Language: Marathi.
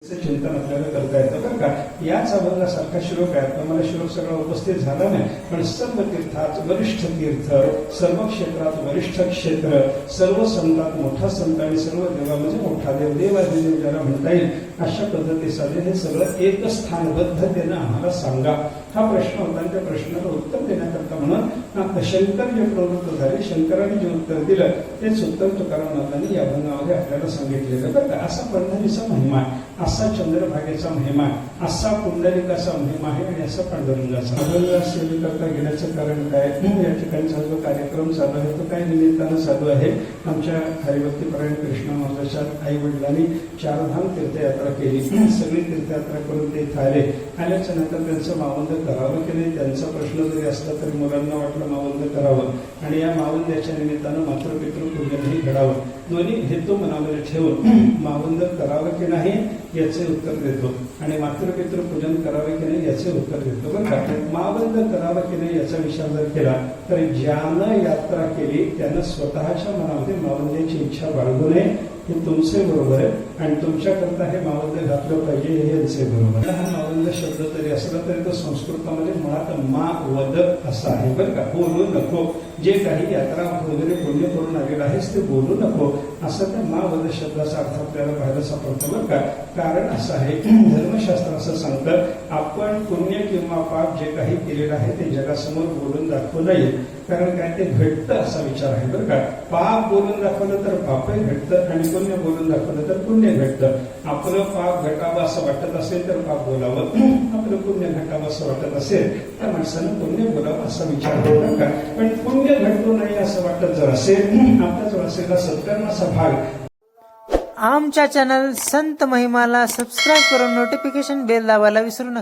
चिंतन आपल्याला करता येतं बरं का. याच अभंगासारखा श्लोक आहे. तर मला श्लोक सगळा उपस्थित झाला नाही, पण सर्व तीर्थात वरिष्ठ तीर्थ, सर्व क्षेत्रात वरिष्ठ क्षेत्र, सर्व संतात मोठा संत आणि सर्व देवा म्हणजे मोठा देव, देवादिदेव ज्याला म्हणता येईल अशा पद्धतीसाठी हे सगळं एक स्थानबद्धतेनं आम्हाला सांगा. हा प्रश्न होता आणि त्या प्रश्नाला उत्तर देण्याकरता म्हणून शंकर जे प्रवृत्त झाले, शंकराने जे उत्तर दिलं तेच उत्तर तुकाराम महाराजांनी या अभंगामध्ये आपल्याला सांगितलेलं बरं का. असा पंढरीचा महिमा, असा चंद्रभागेचा महिमा, असा पुंडलिकाचा महिमा आहे आणि असा पांडुरंगाचा. अभंग सेवेकरता घेण्याचं कारण काय? या ठिकाणी सर्व कार्यक्रम चालू आहे. तो काय निमित्तानं चालू आहे? आमच्या हरिभक्तीपरायण कृष्ण महाराजांच्या आई वडिलांनी चारधाम तीर्थयात्रा केली. सगळी तीर्थयात्रा करून ते इथे आले. आल्याच्या नंतर त्यांचं मावंद करावं की नाही, त्यांचा प्रश्न जरी असला तरी मुलांना वाटलं मावंद करावं आणि या मावंद्याच्या निमित्तानं मातृपितृ पूजनही घडावं. दोन्ही हेतू मनामध्ये ठेवून मावंद करावं की नाही याचे उत्तर देतो आणि मातृपितृ पूजन करावे की नाही याचे उत्तर देतो बरं का. मावंद करावं की नाही याचा विचार जर केला तर ज्यानं यात्रा केली त्यानं स्वतःच्या मनामध्ये मावंद्याची इच्छा बाळगू नये. हे तुमचे बरोबर आहे आणि तुमच्याकरता हे मावंद घातलं पाहिजे हे यांचे बरोबर. हा मावंद शब्द तरी असला तरी तो संस्कृतामध्ये मुळात मा वद असा आहे बरं का. बोलू नको, जे काही यात्रा वगैरे पुण्य करून आलेलं आहेस ते बोलू नको असं त्या मा वद शब्दाचा अर्थ आपल्याला पाहायला सापडतो बरं का. कारण असं आहे, धर्मशास्त्र असं सांगतं आपण पुण्य किंवा पाप जे काही केलेलं आहे ते जगासमोर बोलून दाखवू नये. कारण काय ते घडतं असा विचार आहे बरं का. पाप बोलून दाखवलं तर पापही घडतं आणि पुण्य बोलून दाखवलं तर पुण्य घडतं. आपलं पाप घटावं असं वाटत असेल तर पाप बोलावं, आपलं पुण्य घटावं असं वाटत असेल त्या माणसानं पुण्य बोलावं असा विचार बरं का. पण पुण्य घडतो नाही असं वाटत जर असेल, आपला जो असेल सत्कर्माचा भाग. आमच्या चॅनल संत महिमाला सबस्क्राईब करून नोटिफिकेशन बेल दाबायला विसरू नका.